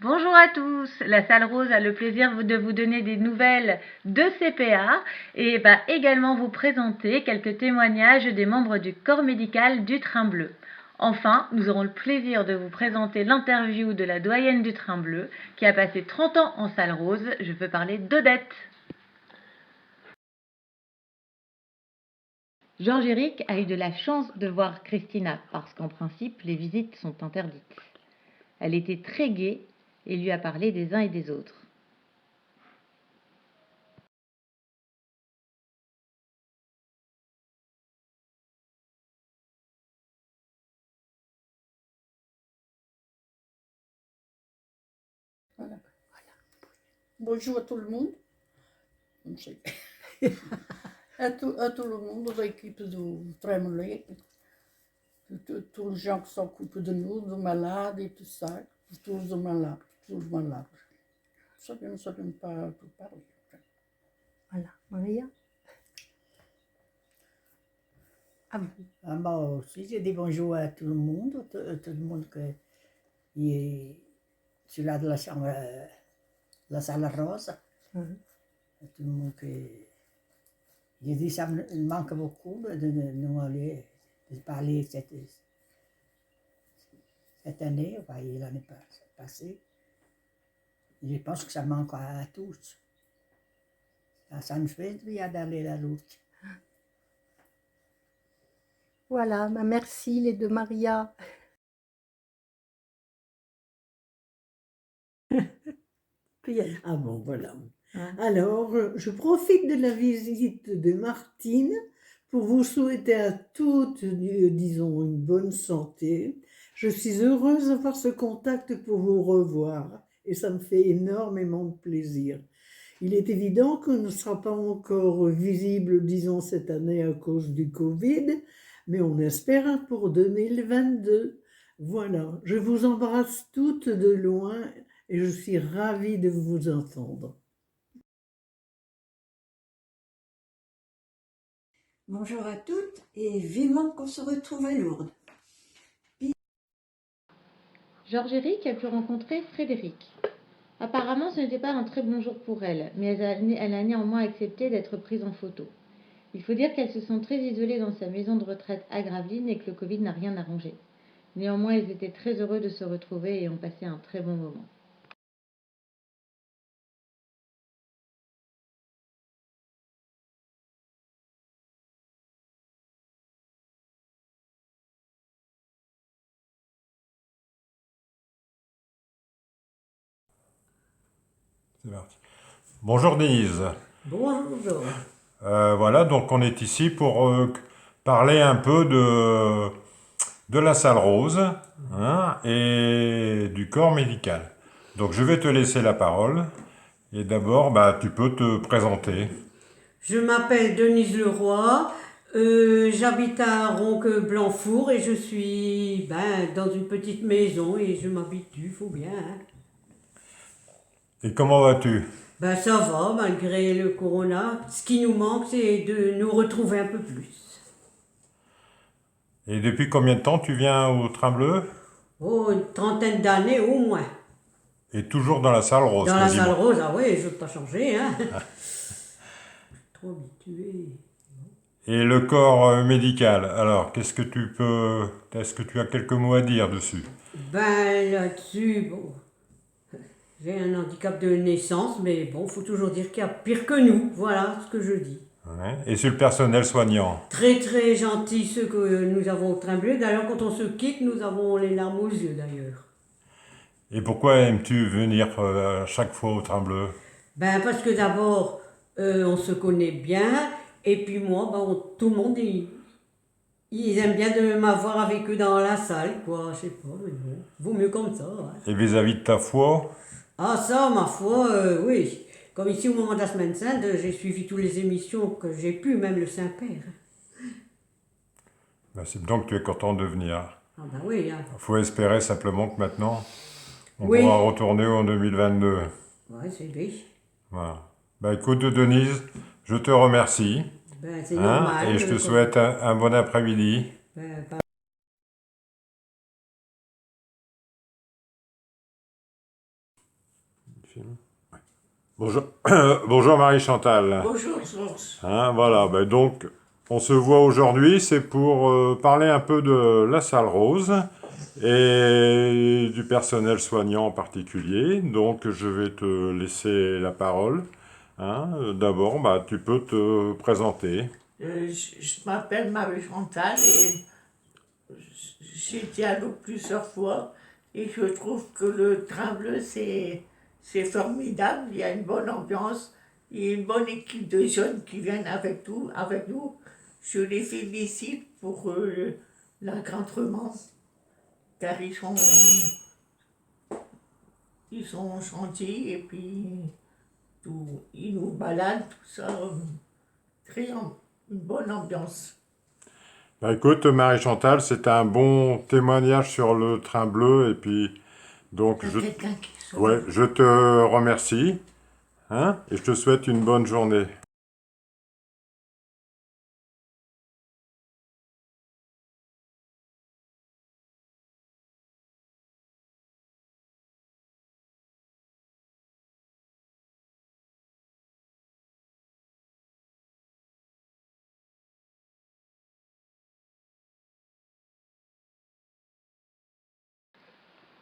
Bonjour à tous, la Salle Rose a le plaisir de vous donner des nouvelles de CPA et va également vous présenter quelques témoignages des membres du corps médical du Train Bleu. Enfin, nous aurons le plaisir de vous présenter l'interview de la doyenne du Train Bleu qui a passé 30 ans en Salle Rose, je veux parler d'Odette. Georges-Éric a eu de la chance de voir Christina parce qu'en principe, les visites sont interdites. Elle était très gaie et lui a parlé des uns et des autres. Voilà. Bonjour à tout le monde. à tout le monde, l'équipe du Tremollet, tous les gens qui s'occupent de nous, des malades et tout ça, tous les malades. Ça, je ne sais même pas tout parler. Voilà, Maria. À vous. Moi aussi, je dis bonjour à tout le monde qui est sur là de la chambre, la salle rose. À tout le monde qui. Je dis ça me manque beaucoup de nous aller, de parler cette année, enfin, l'année passée. Je pense que ça manque à tous. Ça nous fait bien d'aller à la route. Voilà, merci les deux Maria. Ah bon, voilà. Alors, je profite de la visite de Martine pour vous souhaiter à toutes, disons, une bonne santé. Je suis heureuse d'avoir ce contact pour vous revoir et ça me fait énormément de plaisir. Il est évident qu'on ne sera pas encore visible, disons, cette année à cause du Covid, mais on espère pour 2022. Voilà, je vous embrasse toutes de loin et je suis ravie de vous entendre. Bonjour à toutes et vivement qu'on se retrouve à Lourdes. Georges-Éric a pu rencontrer Frédéric. Apparemment, ce n'était pas un très bon jour pour elle, mais elle a néanmoins accepté d'être prise en photo. Il faut dire qu'elle se sent très isolée dans sa maison de retraite à Gravelines et que le Covid n'a rien arrangé. Néanmoins, ils étaient très heureux de se retrouver et ont passé un très bon moment. C'est parti. Bonjour Denise. Bonjour. Voilà, donc on est ici pour parler un peu de la salle rose et du corps médical. Donc je vais te laisser la parole et d'abord tu peux te présenter. Je m'appelle Denise Leroy, j'habite à Ronque-Blanfour et je suis dans une petite maison et je m'habitue, faut bien. Hein. Et comment vas-tu? Ça va, malgré le corona. Ce qui nous manque, c'est de nous retrouver un peu plus. Et depuis combien de temps tu viens au Train Bleu? Oh, une trentaine d'années au moins. Et toujours dans la salle rose? Dans la quasiment. salle rose, ah oui, je ne veux pas changer. Hein. Trop habitué. Et le corps médical, alors est-ce que tu as quelques mots à dire dessus? Là-dessus, bon, j'ai un handicap de naissance, mais bon, faut toujours dire qu'il y a pire que nous, voilà ce que je dis. Ouais. Et sur le personnel soignant? Très très gentils ceux que nous avons au Train Bleu, d'ailleurs quand on se quitte, nous avons les larmes aux yeux d'ailleurs. Et pourquoi aimes-tu venir à chaque fois au Train Bleu? Parce que d'abord, on se connaît bien, et puis moi, tout le monde, ils aiment bien de m'avoir avec eux dans la salle, quoi, je sais pas, mais bon, vaut mieux comme ça. Hein. Et vis-à-vis de ta foi? Ah ça, ma foi, oui. Comme ici au moment de la Semaine Sainte, j'ai suivi toutes les émissions que j'ai pu, même le Saint-Père. C'est donc que tu es content de venir. Ah oui. Hein. Il faut espérer simplement que maintenant, on Oui. pourra retourner en 2022. Ouais, c'est lui. Voilà. Écoute Denise, je te remercie. C'est normal. Et je te souhaite un bon après-midi. film. Ouais. Bonjour, bonjour Marie-Chantal. Bonjour, Georges. Hein, voilà, ben donc on se voit aujourd'hui, c'est pour parler un peu de la salle rose et du personnel soignant en particulier. Donc je vais te laisser la parole. Hein. D'abord, bah, tu peux te présenter. Je m'appelle Marie-Chantal et j'ai été à l'eau plusieurs fois et je trouve que le train bleu, c'est formidable. Il y a une bonne ambiance, il y a une bonne équipe de jeunes qui viennent avec nous. Je les félicite pour l'encadrement, car ils sont gentils et puis ils nous baladent, tout ça, une bonne ambiance. Bah, écoute, Marie-Chantal, c'est un bon témoignage sur le train bleu et puis donc Il y a quelqu'un qui sonne. ouais, je te remercie. Hein, et je te souhaite une bonne journée.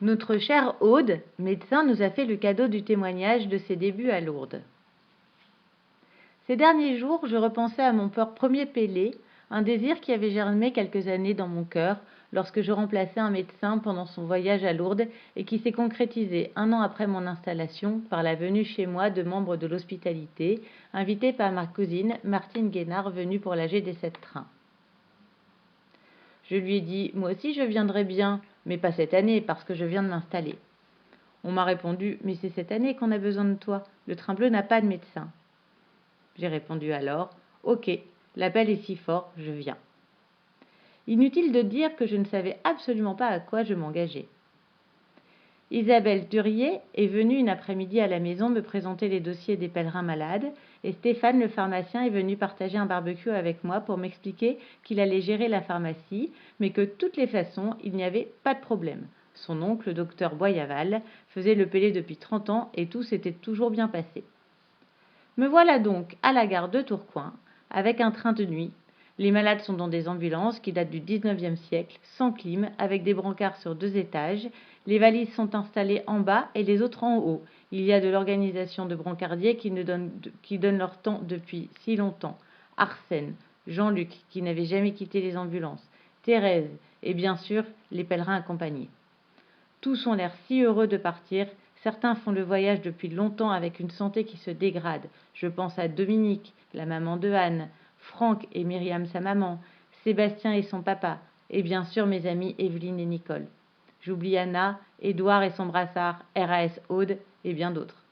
Notre chère Aude, médecin, nous a fait le cadeau du témoignage de ses débuts à Lourdes. Ces derniers jours, je repensais à mon premier pélé, un désir qui avait germé quelques années dans mon cœur lorsque je remplaçais un médecin pendant son voyage à Lourdes et qui s'est concrétisé 1 an après mon installation par la venue chez moi de membres de l'hospitalité, invités par ma cousine Martine Guénard, venue pour la GD7 train. Je lui ai dit « Moi aussi je viendrai bien, mais pas cette année parce que je viens de m'installer. » On m'a répondu « Mais c'est cette année qu'on a besoin de toi, le train bleu n'a pas de médecin. » J'ai répondu alors « Ok, l'appel est si fort, je viens. » Inutile de dire que je ne savais absolument pas à quoi je m'engageais. Isabelle Durier est venue une après-midi à la maison me présenter les dossiers des pèlerins malades et Stéphane le pharmacien est venu partager un barbecue avec moi pour m'expliquer qu'il allait gérer la pharmacie, mais que de toutes les façons, il n'y avait pas de problème. Son oncle, le docteur Boyaval, faisait le pélé depuis 30 ans et tout s'était toujours bien passé. Me voilà donc à la gare de Tourcoing, avec un train de nuit. Les malades sont dans des ambulances qui datent du 19e siècle, sans clim, avec des brancards sur 2 étages. Les valises sont installées en bas et les autres en haut. Il y a de l'organisation de brancardiers qui donnent leur temps depuis si longtemps. Arsène, Jean-Luc, qui n'avait jamais quitté les ambulances, Thérèse et bien sûr les pèlerins accompagnés. Tous ont l'air si heureux de partir. Certains font le voyage depuis longtemps avec une santé qui se dégrade. Je pense à Dominique, la maman de Anne, Franck et Myriam, sa maman, Sébastien et son papa, et bien sûr mes amis Evelyne et Nicole. J'oublie Anna, Édouard et son brassard, RAS Aude et bien d'autres.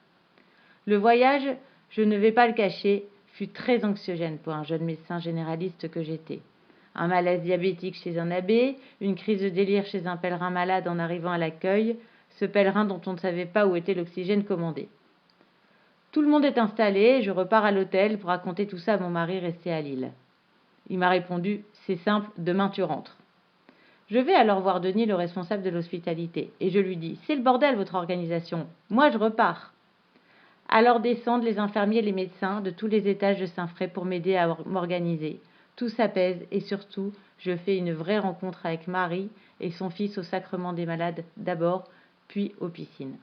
Le voyage, je ne vais pas le cacher, fut très anxiogène pour un jeune médecin généraliste que j'étais. Un malaise diabétique chez un abbé, une crise de délire chez un pèlerin malade en arrivant à l'accueil, ce pèlerin dont on ne savait pas où était l'oxygène commandé. Tout le monde est installé, je repars à l'hôtel pour raconter tout ça à mon mari resté à Lille. Il m'a répondu « C'est simple, demain tu rentres ». Je vais alors voir Denis, le responsable de l'hospitalité, et je lui dis « C'est le bordel votre organisation, moi je repars ». Alors descendent les infirmiers et les médecins de tous les étages de Saint-Fré pour m'aider à m'organiser. Tout s'apaise et surtout, je fais une vraie rencontre avec Marie et son fils au Sacrement des Malades d'abord, puis aux piscines.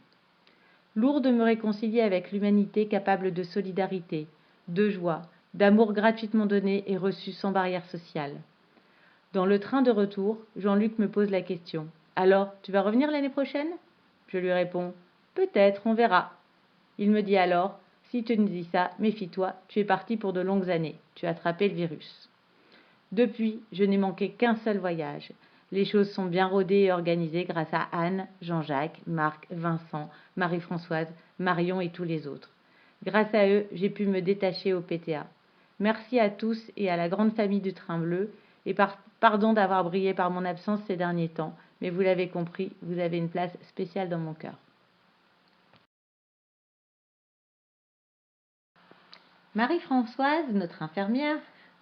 Lourdes me réconcilie avec l'humanité capable de solidarité, de joie, d'amour gratuitement donné et reçu sans barrière sociale. Dans le train de retour, Jean-Luc me pose la question « Alors, tu vas revenir l'année prochaine ?» Je lui réponds « Peut-être, on verra. » Il me dit alors « Si tu nous dis ça, méfie-toi, tu es parti pour de longues années, tu as attrapé le virus. » Depuis, je n'ai manqué qu'un seul voyage. Les choses sont bien rodées et organisées grâce à Anne, Jean-Jacques, Marc, Vincent, Marie-Françoise, Marion et tous les autres. Grâce à eux, j'ai pu me détacher au PTA. Merci à tous et à la grande famille du Train Bleu et pardon d'avoir brillé par mon absence ces derniers temps, mais vous l'avez compris, vous avez une place spéciale dans mon cœur. Marie-Françoise, notre infirmière,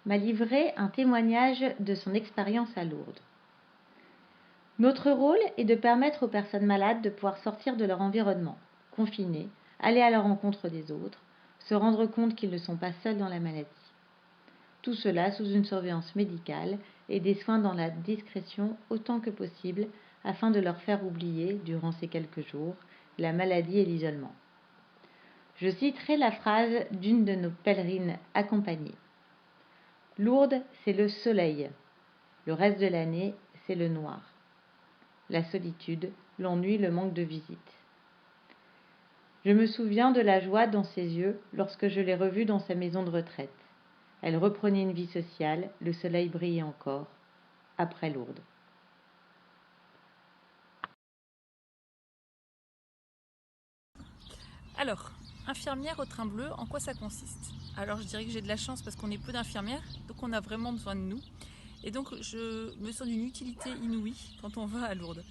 m'a livré un témoignage de son expérience à Lourdes. Notre rôle est de permettre aux personnes malades de pouvoir sortir de leur environnement, confinées, aller à la rencontre des autres, se rendre compte qu'ils ne sont pas seuls dans la maladie. Tout cela sous une surveillance médicale et des soins dans la discrétion autant que possible afin de leur faire oublier, durant ces quelques jours, la maladie et l'isolement. Je citerai la phrase d'une de nos pèlerines accompagnées. Lourdes, c'est le soleil. Le reste de l'année, c'est le noir. La solitude, l'ennui, le manque de visite. Je me souviens de la joie dans ses yeux lorsque je l'ai revue dans sa maison de retraite. Elle reprenait une vie sociale, le soleil brillait encore, après Lourdes. Alors, infirmière au train bleu, en quoi ça consiste? Alors je dirais que j'ai de la chance parce qu'on est peu d'infirmières, donc on a vraiment besoin de nous. Et donc je me sens d'une utilité inouïe quand on va à Lourdes.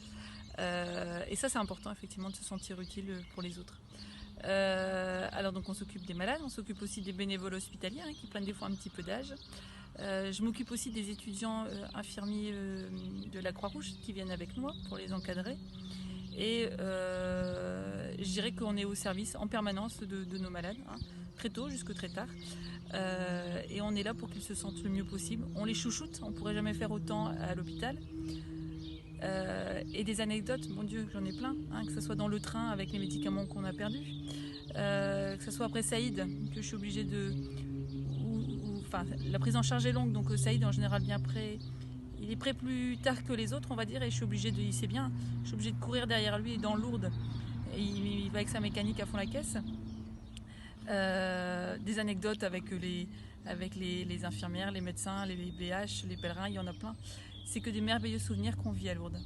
Et ça c'est important effectivement de se sentir utile pour les autres. Alors donc on s'occupe des malades, on s'occupe aussi des bénévoles hospitaliers qui prennent des fois un petit peu d'âge. Je m'occupe aussi des étudiants infirmiers de la Croix-Rouge qui viennent avec moi pour les encadrer. Et je dirais qu'on est au service en permanence de nos malades, très tôt jusque très tard. Et on est là pour qu'ils se sentent le mieux possible. On les chouchoute, on ne pourrait jamais faire autant à l'hôpital. Et des anecdotes, mon Dieu, j'en ai plein, que ce soit dans le train avec les médicaments qu'on a perdus, que ce soit après Saïd, que je suis obligée de... Enfin, la prise en charge est longue, donc Saïd en général vient prêt. Il est prêt plus tard que les autres, on va dire, et je suis obligée de... Il sait bien, je suis obligée de courir derrière lui dans Lourdes. Et il va avec sa mécanique à fond la caisse. Des anecdotes avec les infirmières, les médecins, les BH, les pèlerins, il y en a plein. C'est que des merveilleux souvenirs qu'on vit à Lourdes.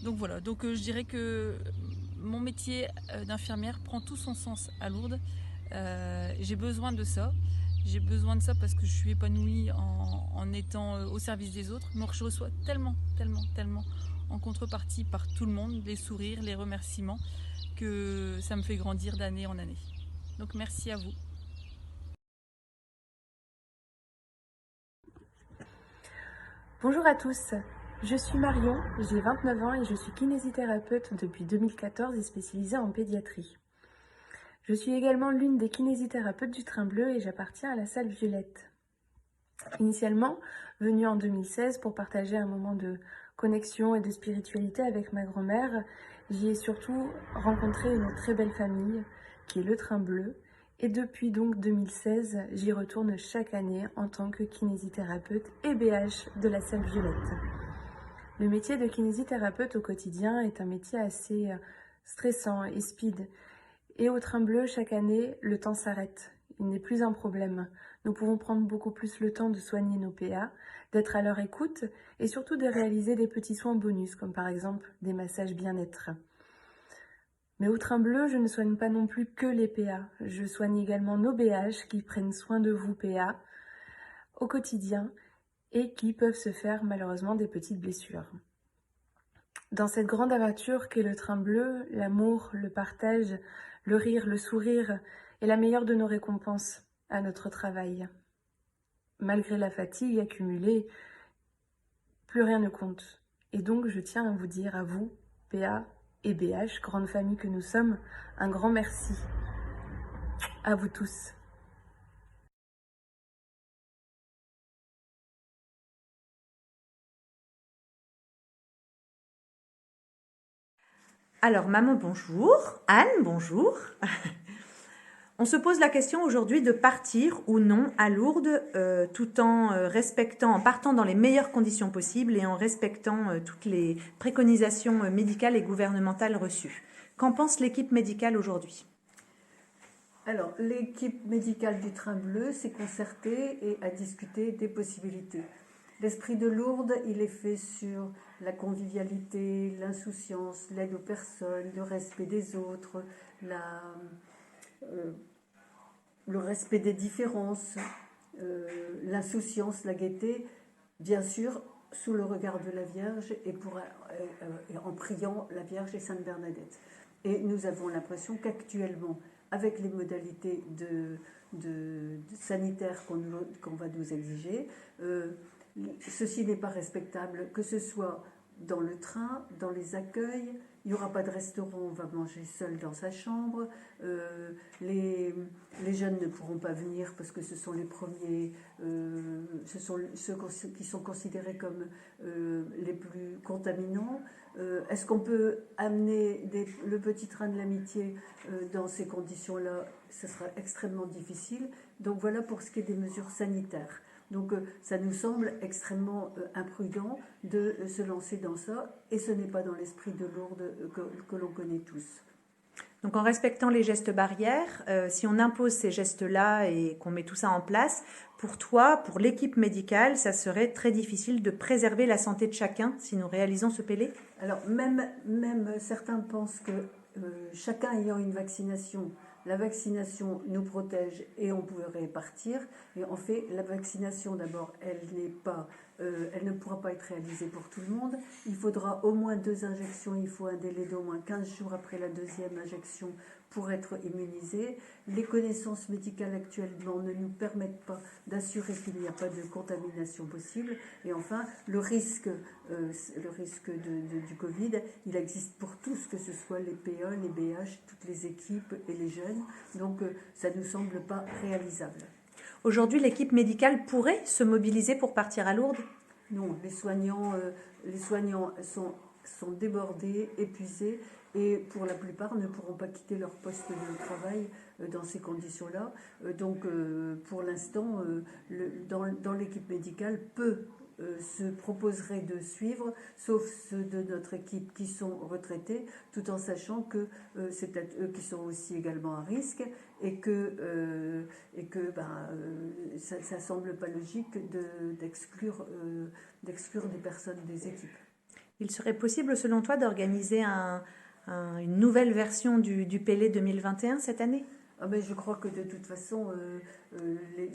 Donc voilà, donc je dirais que mon métier d'infirmière prend tout son sens à Lourdes. J'ai besoin de ça. J'ai besoin de ça parce que je suis épanouie en étant au service des autres. Mais je reçois tellement en contrepartie par tout le monde, les sourires, les remerciements, que ça me fait grandir d'année en année. Donc merci à vous. Bonjour à tous, je suis Marion, j'ai 29 ans et je suis kinésithérapeute depuis 2014 et spécialisée en pédiatrie. Je suis également l'une des kinésithérapeutes du Train Bleu et j'appartiens à la salle Violette. Initialement, venue en 2016 pour partager un moment de connexion et de spiritualité avec ma grand-mère, j'y ai surtout rencontré une très belle famille qui est le Train Bleu. Et depuis donc 2016, j'y retourne chaque année en tant que kinésithérapeute et BH de la salle Violette. Le métier de kinésithérapeute au quotidien est un métier assez stressant et speed. Et au Train Bleu, chaque année, le temps s'arrête. Il n'est plus un problème. Nous pouvons prendre beaucoup plus le temps de soigner nos PA, d'être à leur écoute et surtout de réaliser des petits soins bonus, comme par exemple des massages bien-être. Mais au Train Bleu, je ne soigne pas non plus que les PA. Je soigne également nos BH qui prennent soin de vous PA au quotidien et qui peuvent se faire malheureusement des petites blessures. Dans cette grande aventure qu'est le Train Bleu, l'amour, le partage, le rire, le sourire est la meilleure de nos récompenses à notre travail. Malgré la fatigue accumulée, plus rien ne compte. Et donc je tiens à vous dire à vous, PA, et BH, grande famille que nous sommes, un grand merci à vous tous. Alors maman bonjour, Anne bonjour. On se pose la question aujourd'hui de partir ou non à Lourdes tout en en partant dans les meilleures conditions possibles et en respectant toutes les préconisations médicales et gouvernementales reçues. Qu'en pense l'équipe médicale aujourd'hui? Alors, l'équipe médicale du Train Bleu s'est concertée et a discuté des possibilités. L'esprit de Lourdes, il est fait sur la convivialité, l'insouciance, l'aide aux personnes, le respect des autres, le respect des différences, l'insouciance, la gaieté, bien sûr, sous le regard de la Vierge et en priant la Vierge et Sainte Bernadette. Et nous avons l'impression qu'actuellement, avec les modalités sanitaires qu'on va nous exiger, ceci n'est pas respectable, que ce soit dans le train, dans les accueils. Il n'y aura pas de restaurant, on va manger seul dans sa chambre. Les jeunes ne pourront pas venir parce que ce sont les premiers, ce sont ceux qui sont considérés comme les plus contaminants. Est-ce qu'on peut amener le petit train de l'amitié dans ces conditions-là? Ce sera extrêmement difficile. Donc voilà pour ce qui est des mesures sanitaires. Donc ça nous semble extrêmement imprudent de se lancer dans ça, et ce n'est pas dans l'esprit de Lourdes que l'on connaît tous. Donc en respectant les gestes barrières, si on impose ces gestes-là et qu'on met tout ça en place, pour toi, pour l'équipe médicale, ça serait très difficile de préserver la santé de chacun si nous réalisons ce PLE? Alors même certains pensent que chacun ayant une vaccination, la vaccination nous protège et on pourrait partir. Et en fait, la vaccination, d'abord, elle ne pourra pas être réalisée pour tout le monde. Il faudra au moins 2 injections, il faut un délai d'au moins 15 jours après la 2e injection pour être immunisé. Les connaissances médicales actuellement ne nous permettent pas d'assurer qu'il n'y a pas de contamination possible. Et enfin, le risque du Covid, il existe pour tous, que ce soit les PA, les BH, toutes les équipes et les jeunes. Donc ça ne nous semble pas réalisable. Aujourd'hui, l'équipe médicale pourrait se mobiliser pour partir à Lourdes? Non, les soignants sont débordés, épuisés, et pour la plupart ne pourront pas quitter leur poste de travail dans ces conditions-là. Donc pour l'instant, dans l'équipe médicale, se proposerait de suivre, sauf ceux de notre équipe qui sont retraités, tout en sachant que c'est peut-être eux qui sont aussi également à risque, et que ça semble pas logique d'exclure des personnes des équipes. Il serait possible, selon toi, d'organiser une nouvelle version du PLE 2021 cette année? Je crois que de toute façon,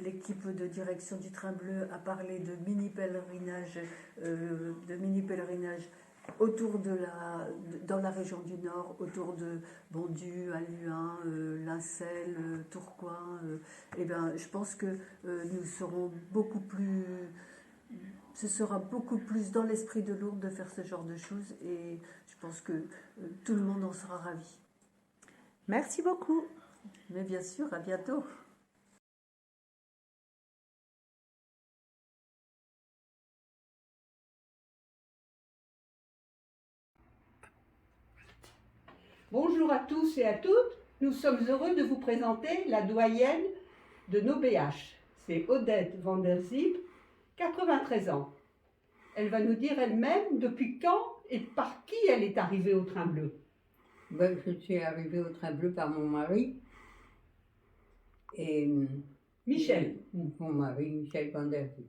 l'équipe de direction du Train Bleu a parlé de mini-pèlerinage autour dans la région du Nord, autour de Bondu, Alluin, Lincel, Tourcoing. Je pense que nous serons beaucoup plus... Ce sera beaucoup plus dans l'esprit de Lourdes de faire ce genre de choses, et je pense que tout le monde en sera ravi. Merci beaucoup. Mais bien sûr, à bientôt. Bonjour à tous et à toutes. Nous sommes heureux de vous présenter la doyenne de nos BH. C'est Odette van der Zip, 93 ans. Elle va nous dire elle-même depuis quand et par qui elle est arrivée au Train Bleu. Je suis arrivée au Train Bleu par mon mari. Et Michel. Mon mari, Michel van der Zip.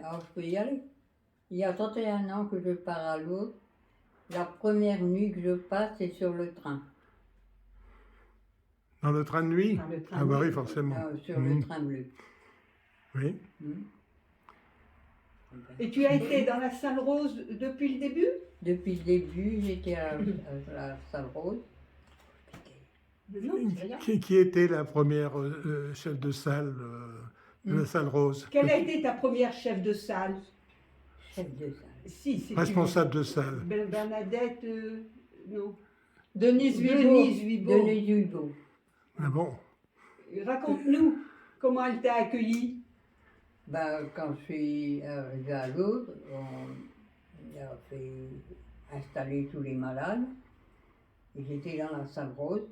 Alors je peux y aller. Il y a 31 ans que je pars à Lourdes. La première nuit que je passe, c'est sur le train. Dans le train de nuit? Dans le train Ah bah bleu. oui, forcément. Sur le Train Bleu. Oui. Et tu as été dans la salle rose depuis le début? Depuis le début, j'étais à la salle rose. Non, c'est rien. Qui était la première chef de salle de la salle rose? Quelle a été ta première chef de salle? Chef de salle. Si Responsable de salle. Bernadette, non. Denise Huibaud. Ah bon? Raconte-nous comment elle t'a accueilli. Quand je suis arrivée à Lourdes, on a fait installer tous les malades. Et j'étais dans la salle rose.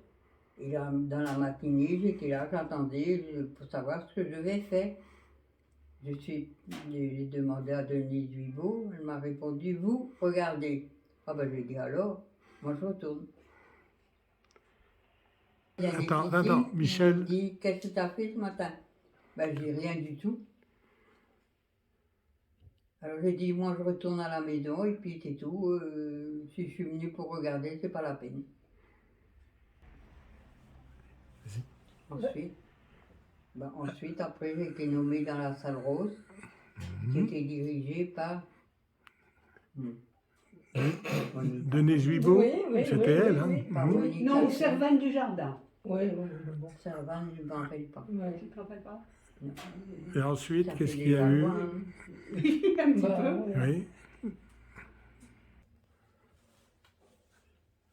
Et là, dans la matinée, j'étais là, j'attendais pour savoir ce que je devais faire. J'ai demandé à Denise Huibaud, elle m'a répondu, vous, regardez. J'ai dit alors, moi je retourne. Attends, Michel. Il dit, qu'est-ce que tu as fait ce matin? J'ai rien du tout. Alors j'ai dit, moi je retourne à la maison et puis c'est tout. Si je suis venue pour regarder, c'est pas la peine. Ensuite, après, j'ai été nommée dans la salle rose, qui était dirigée par... Denise Huibaud, c'était elle. Non, Servane du Jardin. Servane, je ne m'en rappelle pas. Tu ne te rappelles pas? Et ensuite, Ça qu'est-ce fait qu'il y a déjà eu? loin, hein. Oui, un petit peu. Oui.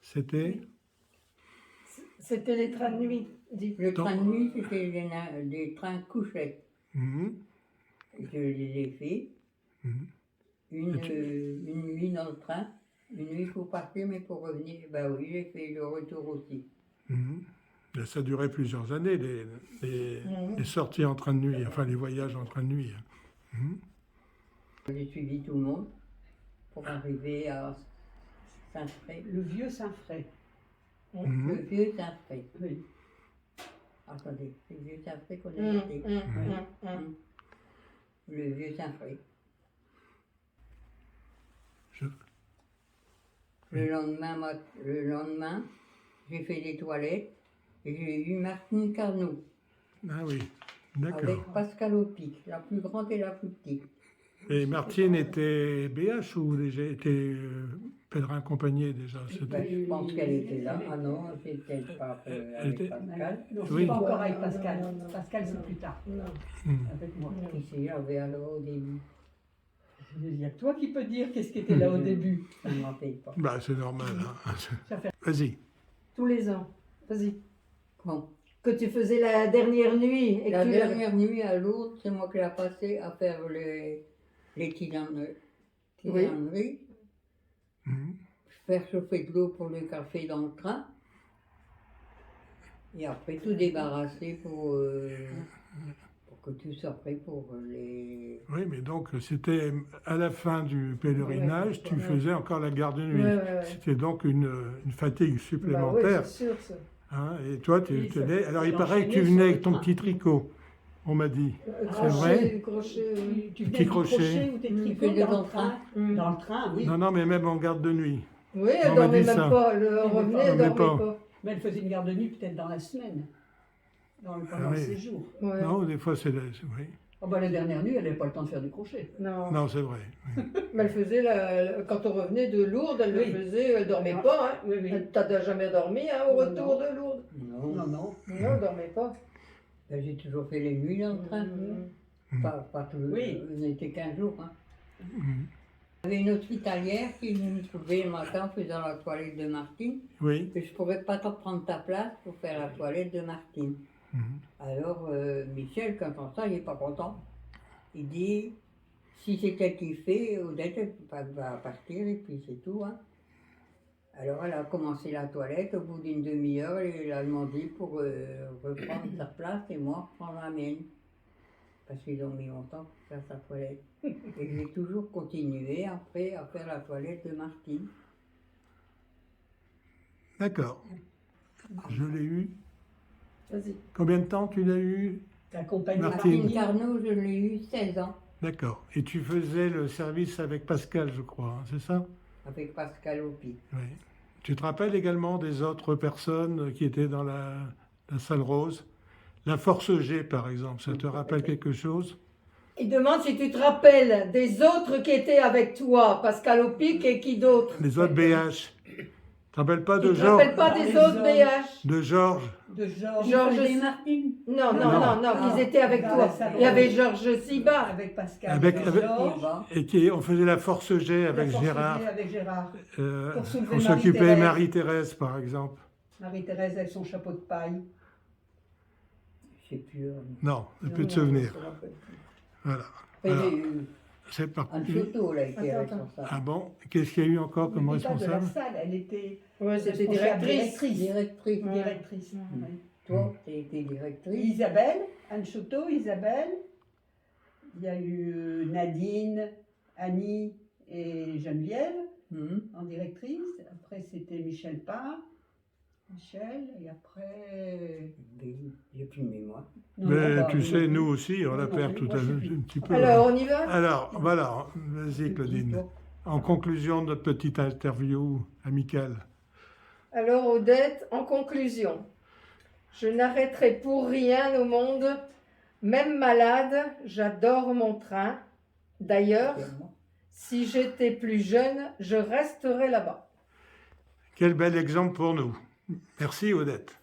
C'était C'était les trains de nuit. Le train de nuit, c'était des trains couchettes. Mhm. Je les ai faits. Mhm. Une nuit dans le train, une nuit pour partir, mais pour revenir, bah oui, j'ai fait le retour aussi. Mhm. Et ça durait plusieurs années, les sorties en train de nuit, enfin les voyages en train de nuit. Mhm. J'ai suivi tout le monde pour arriver à Saint-Fray. Le vieux Saint-Fray. Mhm. Le vieux Saint-Fray. Oui. Attendez, c'est le vieux Saint-Fray qu'on a été. Le vieux Saint-Fray. Le lendemain, j'ai fait des toilettes et j'ai eu Martine Carnot Ah oui, d'accord. avec Pascal Opic, la plus grande et la plus petite. Et Martine était BH ou déjà était pèlerin accompagné déjà? Ben, je pense qu'elle était là. Ah non, j'étais pas avec était- Pascal. Non, Oui. c'est pas encore avec Pascal. Pascal, c'est plus tard. Mhm. Avec moi. Qui c'est, j'avais alors au début. Il y a que toi qui peux dire qu'est-ce qui était là au début. Ça ne m'appelle pas. Bah, c'est normal. Hein. Ça fait- Vas-y. Tous les ans. Vas-y. Bon. Que tu faisais la dernière nuit. Et La que tu dernière nuit à Lourdes, c'est moi qui l'ai passé à faire les tisaneries, Mhm. faire chauffer de l'eau pour le café dans le train, et après tout débarrasser pour que tout soit prêt pour les... Oui, mais donc c'était à la fin du pèlerinage, tu faisais encore la garde de nuit. Ouais. C'était donc une fatigue Bah oui, supplémentaire. c'est sûr, ça. Hein, et toi, tu Oui, ça- tenais. Alors, c'est il paraît que tu enchaîné venais sur avec le ton train. petit tricot, on m'a dit. Crochet, vrai crochet, Tu Petit venais du crochet. crochet ou tes tricots faisais dans dans le train. Dans le train, oui. Non, non, mais même en garde de nuit. Oui, elle On m'a dormait dit même ça. pas. Elle revenait, elle dormait dormait pas. pas. Mais elle faisait une garde de nuit peut-être dans la semaine. Pendant Ah le oui. séjour. Ouais. Non, des fois, c'est. Oui. Oh bah, la dernière nuit, elle n'avait pas le temps de faire du crochet. Non. Non, c'est vrai. Oui. Mais elle faisait, quand on revenait de Lourdes, elle Oui. le faisait, elle dormait pas. Hein. Oui, oui. T'as jamais dormi hein, au Non, retour non. de Lourdes? Non, Non, non. Non, elle dormait pas. Ben, j'ai toujours fait les nuits dans le train. Pas tout le Oui. On était 15 jours. Hein. Mhm. Il y avait une hospitalière qui me trouvait le matin en faisant la toilette de Martine. Oui. Que je ne pourrais pas prendre ta place pour faire la toilette de Martine. Mhm. Alors, Michel, quand on ça, il n'est pas content. Il dit, si c'est elle qui fait, Odette elle va partir et puis c'est tout. Hein. Alors, elle a commencé la toilette. Au bout d'une demi-heure, elle a demandé pour reprendre sa place et moi prendre la mienne. Parce qu'ils ont mis longtemps pour faire sa toilette. Et j'ai toujours continué après à faire la toilette de Martine. D'accord. Je l'ai eu. Vas-y. Combien de temps tu l'as eu? Ta compagnie Martine. Martine Carnot, je l'ai eu 16 ans. D'accord. Et tu faisais le service avec Pascal, je crois, hein, c'est ça? Avec Pascal Opi. Oui. Tu te rappelles également des autres personnes qui étaient dans la salle rose? La Force G, par exemple, ça te rappelle quelque chose? Il demande si tu te rappelles des autres qui étaient avec toi, Pascal Opic et qui d'autre? Les autres BH. Tu te rappelles pas de Tu te Georges? rappelles pas des autres BH? De Georges? De Georges. Georges Et Martine. Non, Non. qu'ils étaient avec Dans toi. la salle Il y avait rose. Georges Siba. Avec Pascal. Avec- et avec- Georges. Et on faisait la Force G La avec Force Gérard. G avec Gérard. Pour soulever On s'occupait Marie-Thérèse. Marie-Thérèse, par exemple. Marie-Thérèse avec son chapeau de paille. Je sais plus. Non, Non, plus de non, souvenirs. je me rappelle plus. Voilà. Après, Alors, j'ai eu c'est parti. un photo là, qui était Attends, responsable. Ah bon? Qu'est-ce qu'il y a eu encore comme Elle n'était pas de la responsable? salle, elle était Ouais, c'était responsable directrice. Directrice. Directrice. Oui. Toi, tu étais directrice. Isabelle, Anne Chotto, Isabelle. Il y a eu Nadine, Annie et Geneviève en directrice. Après, c'était Michel Parr. Michel, et après. J'ai plus de mémoire. Non, Mais non, tu pas- sais, non, nous non. aussi, on la Non, perd non, tout moi, à je sais l'heure plus. un petit peu. Alors, on y va? Alors, voilà, vas-y Claudine. En conclusion de notre petite interview amicale. Alors, Odette, en conclusion, je n'arrêterai pour rien au monde, même malade, j'adore mon train. D'ailleurs, si j'étais plus jeune, je resterais là-bas. Quel bel exemple pour nous. Merci Odette.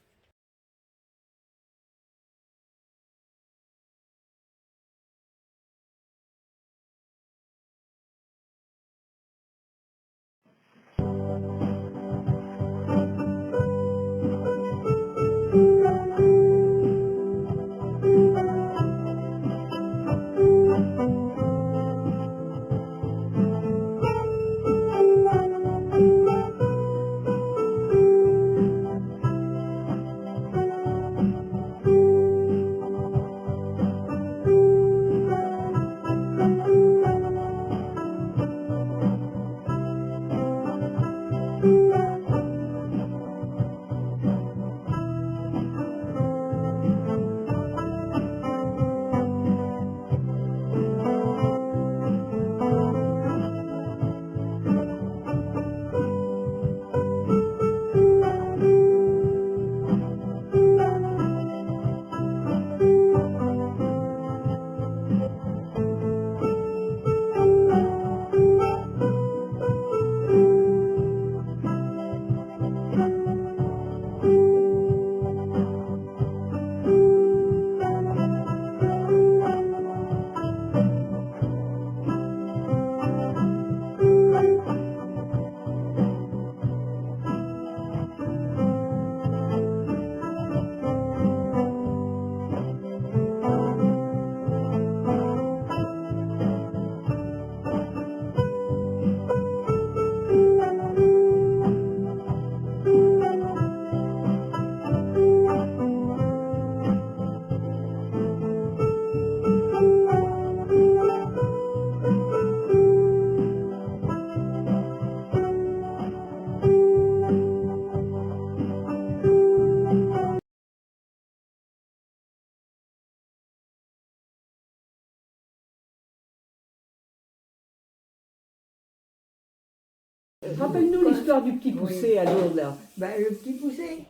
Rappelle-nous l'histoire du petit poussé à Lourdes, là. Ben, le petit poussé,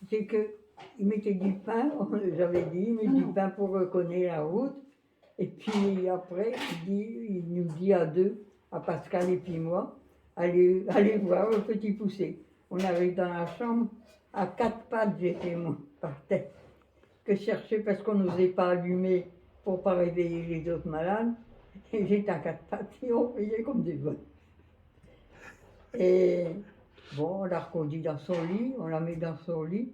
c'est que il mettait du pain, j'avais dit, il met du pain pour reconnaître la route. Et puis après, il nous dit à deux, à Pascal et puis moi, allez voir le petit poussé. On arrive dans la chambre, à 4 pattes, j'étais moi, par tête, que je cherchais parce qu'on n'osait pas allumer pour ne pas réveiller les autres malades. Et j'étais à 4 pattes et on riait comme des bonnes. Et bon, on l'a reconduit dans son lit, on l'a mis dans son lit.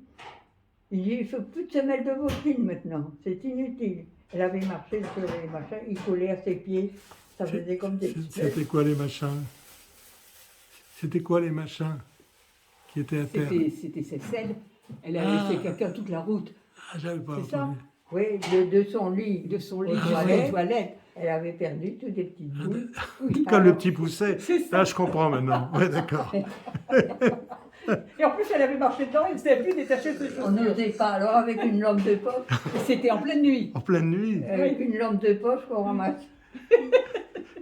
Il dit, il ne faut plus de semelles de bottines maintenant, c'est inutile. Elle avait marché sur les machins, il collait à ses pieds, ça faisait comme des petits. C'était quoi les machins? C'était quoi les machins qui étaient à terre? C'était cette selle. Elle a laissé quelqu'un toute la route. Ah, j'avais pas C'est ça? entendu. Oui, de son lit. De son lit, aux toilettes. Elle avait perdu toutes des petites boules. Oui, Comme alors, le petit poussé. Ah, je comprends maintenant. Ouais, d'accord. Et en plus, elle avait marché dedans, elle ne savait plus détacher ses chaussures. on n'osait pas, alors avec une lampe de poche, Et c'était en pleine nuit. En pleine nuit. avec une lampe de poche qu'on ramasse.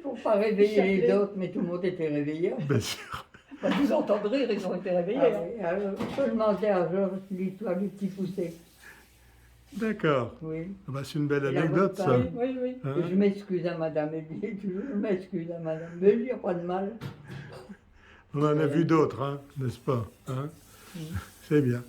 Pour pas réveiller les autres, mais tout le monde était réveillé. Bien sûr. Bah, vous entendrez rire, ils ont été réveillés. Ah, hein. oui, alors, je demandais à Georges l'histoire du petit poussé. D'accord. Oui. Ah bah, c'est une belle Il a anecdote, ça. reparlé. Oui, oui. Hein? Et je m'excuse à madame, elle dit toujours, je m'excuse à madame, mais il n'y a pas de mal. On en a vu d'autres, hein, n'est-ce pas? Hein? C'est bien.